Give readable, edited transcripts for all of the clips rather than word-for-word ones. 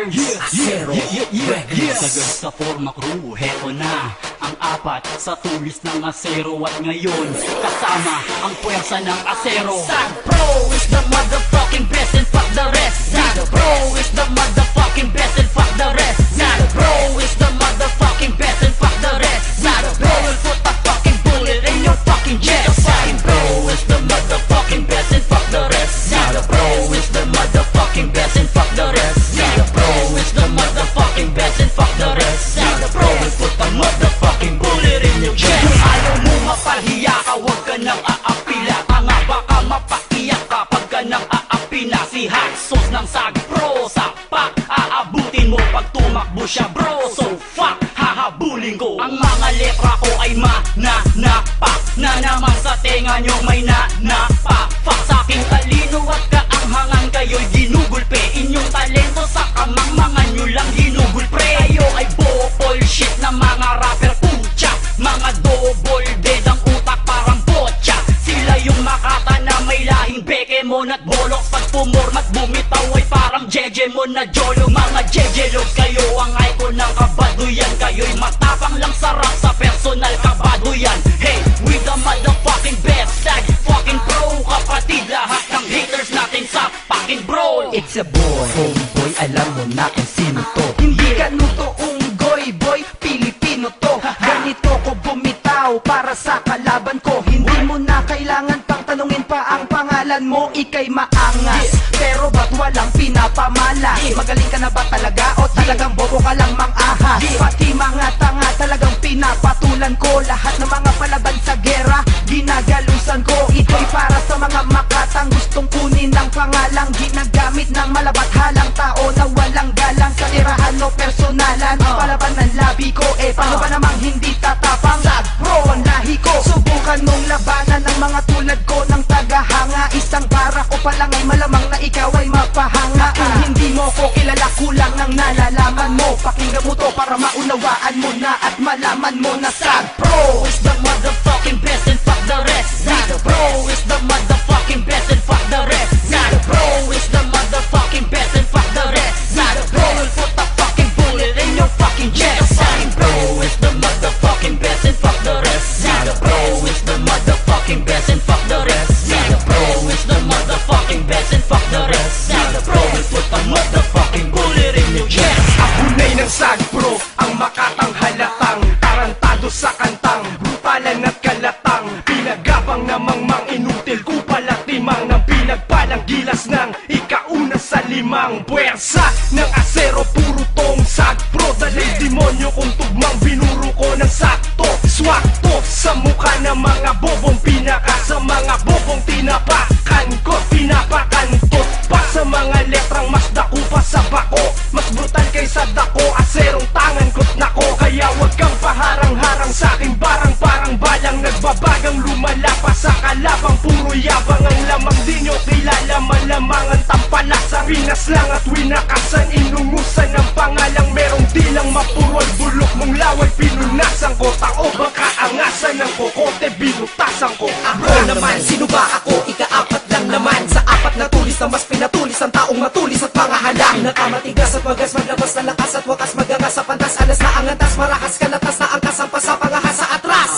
Records. Zero Records. Sagad sa forma crew, heto na ang apat sa tulis ng asero. At ngayon, kasama ang puwersa ng asero. Sag Pro is the motherfucking best and fuck the rest. Sag Pro is the motherfucking best and fuck the rest. Sag Pro is the motherfucking best and fuck the rest. Sag Pro will put a fucking bullet in your fucking chest. Sag Pro is the motherfucking best and fuck the rest. Sag Pro is the motherfucking best and fuck the rest. Sag Pro is the motherfucking best and fuck the rest. Sag Pro will put a motherfucking bullet in your chest. Kung ayaw mo mapahiya ka, huwag ka nang aapila. Tanga baka mapaiyak kapag ka nang aapina. Si hot sauce ng Sag Pro sa pak, aabutin mo pag tumakbo siya bro. So fuck, hahabulin ko. Ang mga letra ko ay mananapak na naman sa tenga nyo may nanapak. Fuck sa aking talino at kaanghangan kayo'y ginugulpe. Inyong talento sa kamangmangan nyo lang ginugulpre. Kayo ay bullshit na mga rapper pucha. Mga double dead ang utak parang botcha. Sila yung makata na may lahing Bekemon at bolok. Pag pumormat bumitaw ay parang Jejemon na jolo. Mga jejelog kayo ang icon ng kabaduyan. Kayo'y matapang lang sarap sa personal kabaduyan. Hey, with the motherfucking best Sag fucking Pro. Kapatid lahat ng haters natin sa fucking bro. It's a boy, homeboy, alam mo na kung sino to. Hindi ganuto unggoy, boy, Pilipino to. Ganito ko bumitaw para sa kalaban ko. Hindi mo na kailangan pang tanungin pa ang pangalan mo. Ika'y maangas, pero ba't walang pinapamalas? Magaling ka na ba talaga o talagang bobo ka lang mang-ahas? Pati mga tanga talagang pinapatulan ko. Lahat ng mga palaban sa gera, ginagalusan ko. Ito'y para sa mga makatang gustong kunin ng pangalang. Ginagamit ng malabathalang tao na walang galang sa tirahan o personalan. Palaban ng labi ko, paano ba namang hindi tatapang? Sag Pro ang lahi ko. Subukan mong labanan ng mga tulad ko ng tagahanga. Isang bara ko pa lang ay malamang na ikaw ay mapahanga. Kung hindi mo ko kilala, kulang ang nalalaman mo. Pakinggan mo to para maunawaan mo na at malaman mo na Sag Pro is the motherfucking best and fuck the rest. Sag Pro is the motherfucking best and fuck the rest. Sag Pro is the motherfucking best and fuck the rest. Sag Pro will put a fucking bullet in your fucking chest. Sag Pro is the motherfucking best and fuck the rest. Sag Pro is the motherfucking best and fuck the rest. Sag Pro is the motherfucking best and fuck the rest. Sag Pro will put a motherfucking bullet in your chest. Abunay ng Sag Pro, ang makatang halatang tarantado sa kantang, brutalan at kalatang. Pinagabang namang mang inutil, kupal at timang ng pinagpalang gilas ng ikauna sa limang. Puwersa ng asero, puro tong Sag Pro. Dalay demonyo kung tugmang binuro ko ng sakto. Swakto sa mukha ng mga bobong pinaka. Sa mga bobong tinapakan ko, pinapakantot pa sa mga letrang mas dako pa sa bako. Mas brutal kaysa dako, aserong tangan ko't nako. Kaya wag kang paharang-harang sa aking barang. Parang balang nagbabagang lumalapas sa kalabang. Puro yabang ang lamang, di nyo kilala. Malamangan tampalasang Pinas lang at winakasan. Inungusan ng pangalang merong dilang mapurol. Bulok mong laway pinunasan ko. Tao baka angasan ng kokote, binutasan ko. Ako naman, sino ba ako? Ikaapat lang naman sa apat na tulis na mas pinatulis ang taong matulis at mga halang. Nakamatigas at magas, maglabas na lakas at wakas magangas sa pantas. Alas na ang antas, marakas kalatas na ang kasampas sa pangahas sa atras.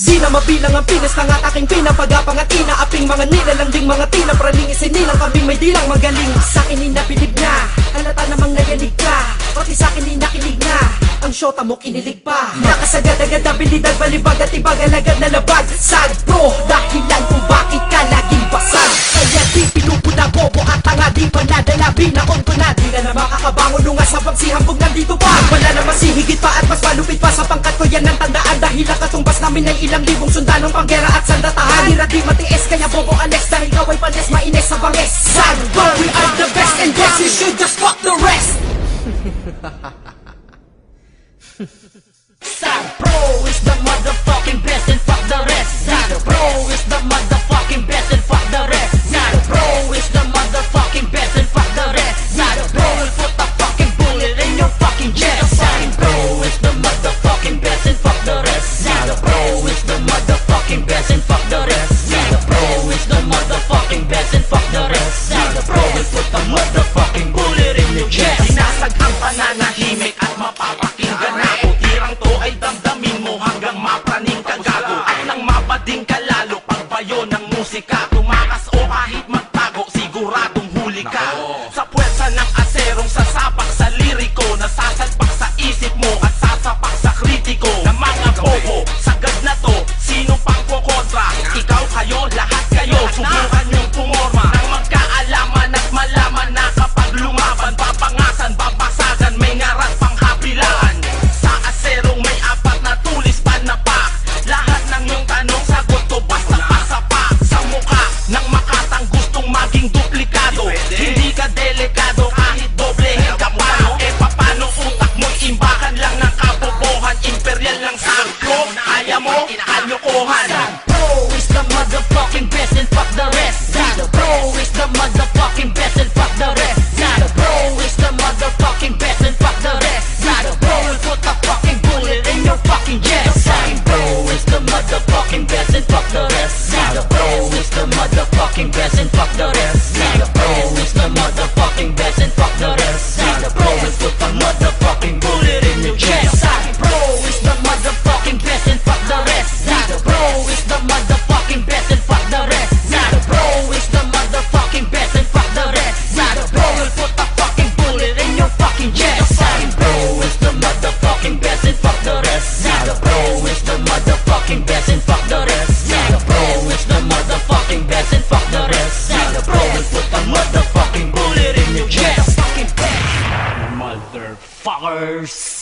Di na mabilang ang pinas ng at aking pinapagapang at inaaping mga nilalang ding mga tinang praning isinilang kambing may dilang magaling. Sa'kin inabilib na, halata namang nagalig ka. Pati sa'kin inakilig na, ang syota mo kinilig pa. Nakasagad-agad, abilidad, balibag at ibag-alagad na labag. Sag Pro, dahilan kung bakit ka laging basag. Kaya di pinupuna, bobo at tanga, di pa nadala, binaon ko na. Di na makakabangon nung sa pagsihambog nandito pa. Wala na masihigit pa at mas malupit pa sa pangkat ko, yan ang tandaan. Dahil ang katumbas namin ay ilang libong sundanong panggera at sandatahan. Hirap di matiis, kaya bobo Alex, dahil kaway panes, mainis sa bangis. Sag Pro, we are the best and yes, you should just fuck the rest. Sag Pro is the motherfucking best and fuck the rest. Sag Pro is the motherfucking best and fuck the rest. Sag Pro is the motherfucking best and fuck the rest. Sag Pro will put a fucking bullet in your fucking chest. Sag Pro is the motherfucking best and fuck the rest. Sag Pro is the motherfucking best and fuck the rest. Sag Pro is the motherfucking best and fuck the rest. Sag Pro will put a motherfucking bullet in your chest. Sinasag ang Hindi ka delikado kahit doblehin ka pa. Eh papano utak mo'y imbakan lang ng kabobohan. Imperial lang sa ko, kaya mo, kalokohan. Bro is the motherfucking best and fuck the rest. The bro is the motherfucking best and fuck the rest. The bro is the motherfucking best and fuck the rest. The bro will put a fucking bullet in your fucking chest. The bro is the motherfucking best and fuck the rest. The bro is the motherfucking best and fuck the rest. The bro is the motherfucking best and fuck the rest. The bro will put a motherfucking bullet in your chest. The bro is the motherfucking best and fuck the rest. The bro is the motherfucking best and fuck the rest. The bro is the motherfucking best and fuck the rest. The bro will put a fucking bullet in your fucking chest. The bro is the motherfucking best and fuck the rest. The bro is the motherfucking best and fuck the rest. The bro is the motherfucking best and fuck the rest. The bro will put a motherfucking bullet in your chest. Motherfuckers.